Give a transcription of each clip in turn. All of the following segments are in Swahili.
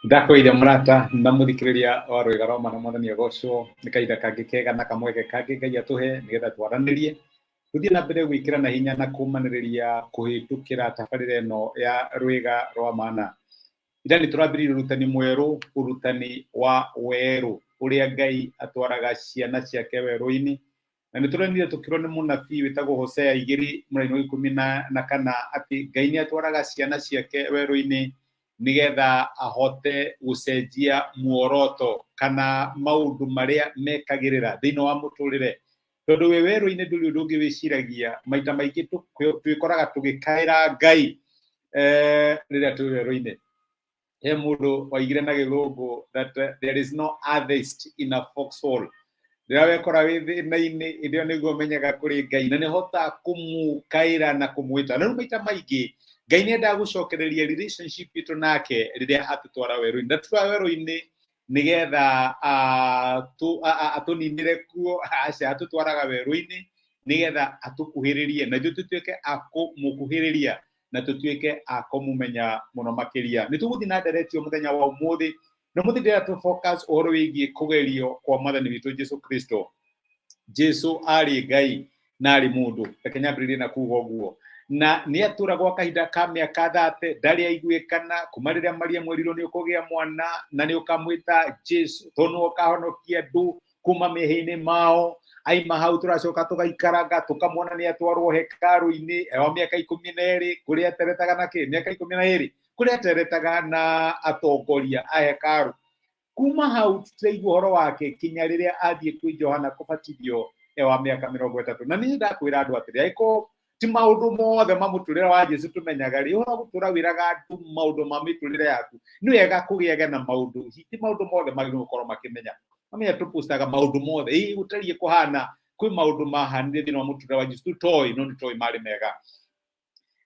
Ndakwire murata na muthikiriria wa Rwega rwa Mana Mwathani agocwo ni kaida kangi kega na kamwege kangi Ngai atuhe nigetha twaranirie tuthie na mbere gwikirana hinya na kumaniriria kuhitukira tabarira ino ya Rwega rwa Mana. Ira ni turambiririe urutani mweru, urutani wa weru uria Ngai atwaraga ciana ciake weru-ini, na ni turanire tukirwo ni munabii witagwo Hosea 2:14 ati Ngai ni atwaraga ciana ciake weru-ini nigetha ahote gucenjia muoroto kana maundu maria mekagirira thiini wa muturire. Tondu we weru-ini nduri undu ungi wiciragia maita maingi twikoraga tugikaira Ngai riria twi weru-ini. He mundu waigire na githungu that there is no harvest in a foxhole. Riria wekora wi thina-ini indio niguo menyaga kuri Ngai na nihota kumukaira na kumwita. Na maita maingi Ngai niendaga gucokereria relationship itu nake riria atutwara weru-ini. Ndatwara weru-ini nigetha atuninire kuo, aca atutwaraga weru-ini nigetha atukuhiririe na tutuike akumukuhiriria na tutuike akumumenya muno makiria. Nituguthi na nderetio muthenya wa umuthi na muthi ndira tu focus uhoro wigie kugerio kwa Mwathani witu Jesu Kristo. Jesu ari Ngai na ari mundu, reke nyambiririe na kuga uguo. Na ni aturagwo kahinda ka miaka 30 ndari aiguikana kuma riria Maria mweriro ni ukugia mwana na ni ukamwita Jesu tondu ukahonokia ndu kuma mihi-ini mao. Aima hau turacoka tugaikaranga tukamwona ni atwarwo hekaru-ini wa miaka 12 kuria ateretaga na ki miaka 12 kuria ateretaga na atongoria a hekaru. Kuma hau tutaigua uhoro wake kinya riria athie kwi Johana kubatithio wa miaka 30. Na ni ndakwira andu atiri aiko ti maundu mothe ma muturire wa Jesu tumenyaga ri uhoro gutura wiraga andu maundu ma miturire yaku ni wega kugiaga na maundu ti maundu mothe magirwo gukorwo makimenya. Amenya tupustaga maundu mothe utarie kuhana kwi maundu mahanire thiini wa muturire wa Jesu toi no ni toi mari mega.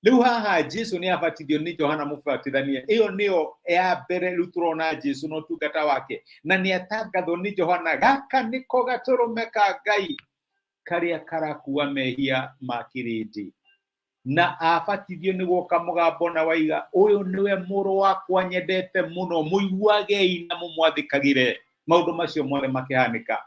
Riu haha Jesu ni abatithio ni Johana Mubatithania. Iyo niyo ya mbere riu turona Jesu no tungata wake na ni atangathwo ni Johana, gaka niko gaturume ka Ngai karia karakua mehia ma kirindi. Na abatithio niguo kamugambo na waiga, uyu niwe muru wakwa nyendete muno, muiguagei na mumwathikagire. Maundu macio mothe makihanika.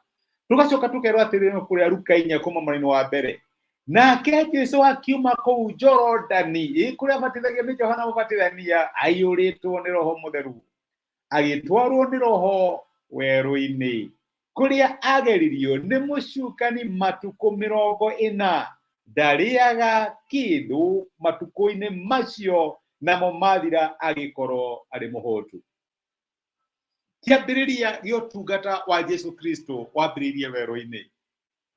Tugacoka tukerwo atiri kuria Luka 4 kuma mweri wa mbere. Nake Jesu akiuma kuu Jorodani kuria abatithagio ni Johana Mubatithania aiyuritwo ni Roho Mutheru agitwarwo ni Roho weru-ini kuria ageririo ni mucukani matuku 40 ndariaga kindu matuku-ini macio namo mathira agikorwo ari muhotu. Kiambiriria gio tungata wa Jesu Kristo wambiririe weru-ini.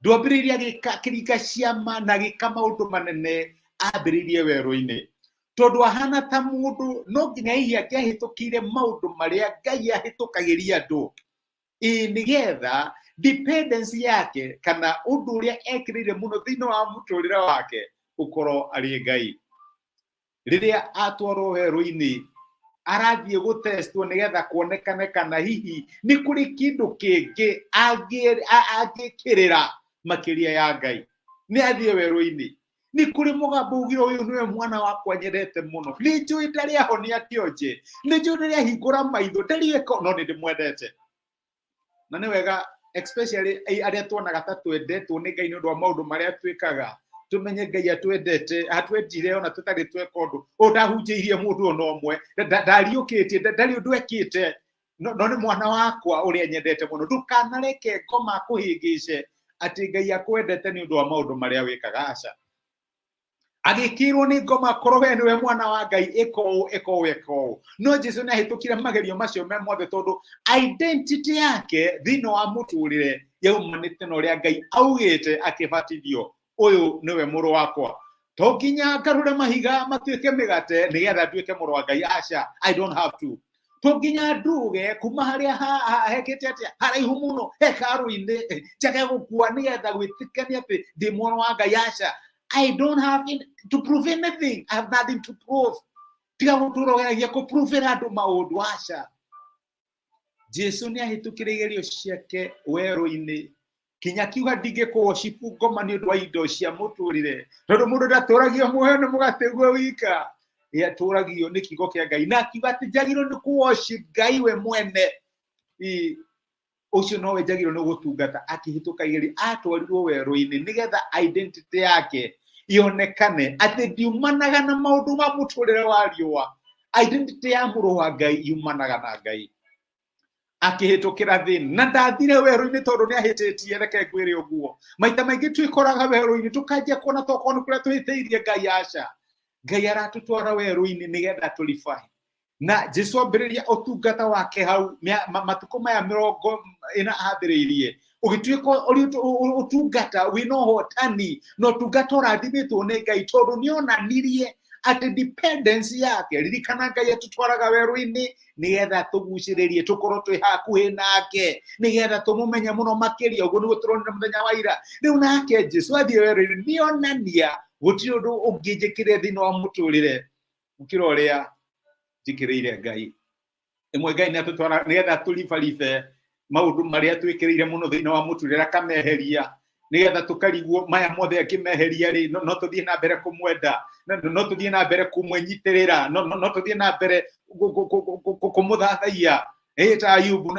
Ndwambiriria gikakirika ciama na gika maundu manene ambiririe weru-ini. Tondu ahana ta mundu no nginya ihi akiahitukire maundu maria Ngai ahitukagiria andu nigetha dependence yake kana undu uria ekirire muno thiini wa muturire wake ukorwo ari Ngai. Riria atwarwo weru-ini arathie gutestwo nigetha kuonekane kana hihi ni kuri kindu kingi angikirira makiria ya Ngai. Ni athie weru-ini ni kuri mugambo ugiro uyu niwe mwana wakwa nyendete muno, ni njui ndari ahonia kionje, ni njui ndari ahingura maitho ndari eko no ni ndimwendete. Na ni wega especially aria tuonaga ta twendetwo ni Ngai ni undu wa maundu maria twikaga tumenye Ngai atwendete atwendire ona tutari tweka undu ndahunjiirie mundu ono omwe ndariukitie ndari undu ekite no ni mwana wakwa uria nyendete muno. Ndukanareke ngoma kuhingice ati Ngai akwendete ni undu wa maundu maria wikaga. Aca agikirwo ni ngoma korwo we niwe mwana wa Ngai eko no Jesu ni ahitukire magerio macio me mothe tondu identity yake thiini wa muturire yaumanite na uria Ngai augite akibatithio, uyu niwe muru wakwa. To nginya ngarure mahiga matuike migate nigetha nduike muru wa Ngai. Aca I don't have to. To nginya nduge kuma haria hekite atia haraihu muno hekaru-ini njage gukua nigetha gwitikania ati ndi mwana wa Ngai. Aca I don't have to prove anything. I have nothing to prove. Tiga guturogeragia kupruvira andu maundu. Aca Jesu ni ahitukire igerio ciake weru-ini kinya kiuga ndingikuworship ngoma ni undu wa indo cia muturire tondu mundu ndaturagio muoyo ni mugate guo wika. tũragio nĩ kiugo kĩa Ngai na akiuga atĩ njagĩrĩirwo nĩ worship Ngai we mwene ucio nowe njagĩrĩirwo nĩ gũtungata akĩhĩtũka igerio atwarirwo werũ-inĩ nĩgetha identity yake ionekane atĩ ndiumanaga na maũndũ ma mũtũrĩre wa riũa. Identity ya mũrũ wa Ngai yumanaga na Ngai akĩhĩtũkĩra thĩna na ndathire werũ-inĩ tondũ nĩ ahĩtĩtie. Reke ngwĩre ũguo, maita maingĩ twĩkoraga werũ-inĩ tũkanjia kuona tokorwo nĩ kũrĩa twĩhĩtĩirie Ngai. Aca, Ngai aratũtwara werũ-inĩ nĩgetha tũribahe na Jesũ ambĩrĩria ũtungata wake hau matukũ maya 40 ahambĩrĩirie. Ũgĩtuĩka ũtungata wĩna ũhotani na ũtungata ũrathimĩtwo nĩ Ngai tondũ nĩonanirie atĩ dependence yake. Ririkana Ngai atũtwaraga werũ-inĩ nĩgetha tũgucĩrĩrie tũkorwo twĩ hakuhĩ nake nĩgetha tũmũmenye mũno makĩria. Ũguo nĩguo tũronire mũthenya wa ira. Rĩu nake Jesũ athiĩ werũ-inĩ nĩonania gũtirĩ ũndũ ũngĩnjĩkĩre thĩinĩ wa mũtũrĩre gũkĩra ũrĩa njĩkĩrĩire Ngai. Ĩmwe Ngai nĩatũtwara nĩgetha tũribaribe maũndũ marĩa twĩkĩrĩire mũno thĩinĩ wa mũtũrĩre akameheria nĩgetha tũkarigwo maya mothe akĩmeheria rĩ no tũthiĩ na mbere kũmwenda, no tũthiĩ na mbere kũmwenyitĩrĩra, no tũthiĩ na mbere kũmũthathaiya ta Ayubu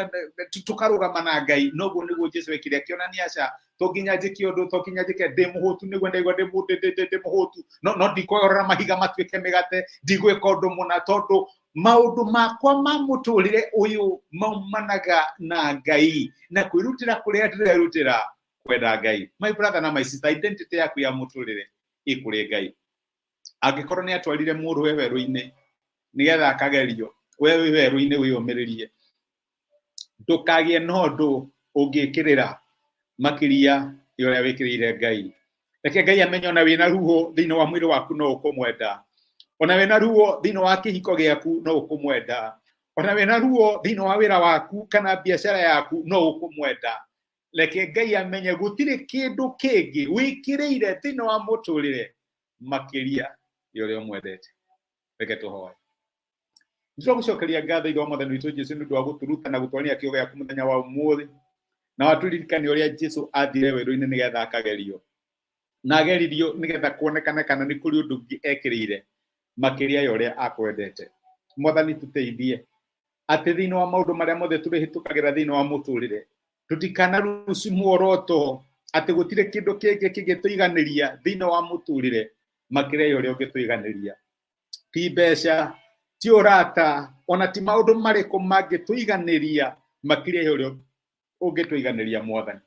tũkarũgama na Ngai. Noguo nĩguo Jesũ ekire akĩonania aca to nginya njĩke ũndũ, to nginya njĩke ndĩ mũhũtu nĩguo ndaigua ndĩ mũhũtu, no ndikoyora mahiga matuĩke mĩgate, ndigwĩka ũndũ mũna tondũ maũndũ makwa ma mũtũrĩre ũyũ maumanaga na Ngai na kwĩrutĩra kũrĩa ndĩrerutĩra kwenda Ngai. My brother na my sister, identity yaku ya mũtũrĩre ĩkũrĩ Ngai. Angĩkorwo nĩ atwarire mũndũ we werũ-inĩ nĩgetha akagerio, we werũ-inĩ wĩyũmĩrĩrie, ndũkagĩe na ũndũ ũngĩkĩrĩra makĩria ya ũrĩa wĩkĩrĩire Ngai. Reke Ngai amenye ona wĩna ruo thĩinĩ wa mwĩrĩ waku no ũkũmwenda, ona wĩna ruo thĩinĩ wa kĩhiko gĩaku no ũkũmwenda, ona wĩna ruo thĩinĩ wa wĩra waku kana biacara yaku no ũkũmwenda. Reke Ngai amenye gũtirĩ kĩndũ kĩngĩ wĩkĩrĩire thĩinĩ wa mũtũrĩre makĩria ya ũrĩa ũmwendete. Reke tũhoe. Nĩtũgũcokeria ngatho ithuĩ Mwathani witũ Jesũ nĩ ũndũ wa gũtũruta na gũtwarania kiugo gĩaku mũthenya wa ũmũthĩ na watũririkania ũrĩa Jesũ athire werũ-inĩ nĩgetha akagerio na ageririo nĩgetha kuonekane kana nĩ kũrĩ ũndũ ũngĩ ekĩrĩire makĩria ya ũrĩa akwendete. Mwathani tũteithie atĩ thĩinĩ wa maũndũ marĩa mothe tũrĩhĩtũkagĩra thĩinĩ wa mũtũrĩre tũtikanaruci muoroto atĩ gũtirĩ kĩndũ kĩngĩ kĩngĩtũiganĩria thĩinĩ wa mũtũrĩre makĩria ya ũrĩa ũngĩtũiganĩria. Ti mbeca, ti ũrata, ona ti maũndũ marĩkũ mangĩtũiganĩria makĩria ya ũrĩa ũngĩtũiganĩria Mwathani.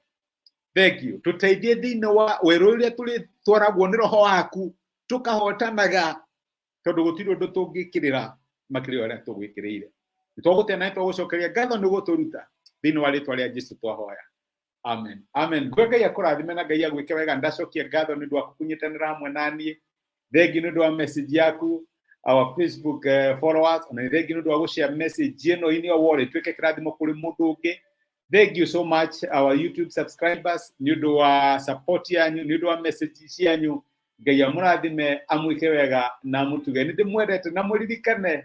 Thank you. Tũteithie thĩinĩ wa werũ ũrĩa tũrĩtwaragwo nĩ Roho waku tũkahotanaga tondũ gũtirĩ ũndũ tũngĩkĩrĩra makĩria ũrĩa tũgwĩkĩrĩire. Nĩtwagũtena na nĩtwagũcokeria ngatho nĩ gũtũruta thĩinĩ wa rĩĩtwa rĩa Jesũ twahoya. Amen. Amen. Ngai akũrathime na Ngai agwĩke wega. Ndacokia ngatho nĩ ũndũ wa kũnyitanĩra hamwe naniĩ. Thengi nĩ ũndũ wa message yaku, our Facebook followers, na thengi nĩ ũndũ wa gũshare message ĩno in your wallet twĩke kĩrathimo kũrĩ mũndũ ũngĩ. Thank you so much our YouTube subscribers nĩ ũndũ wa support yanyu, nĩ ũndũ wa message cianyu. Ngai amũrathime amwĩke wega na mũtuge nĩ ndĩmwendete na mũririkane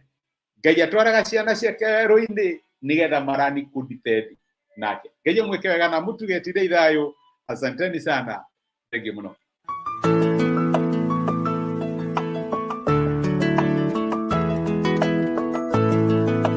Ngai atwaraga ciana ciake werũ-inĩ nĩgetha marani kudepend nake. Ngai amwĩke wega na mũtuge tire ithayũ. Asanteni sana. Thank you mũno.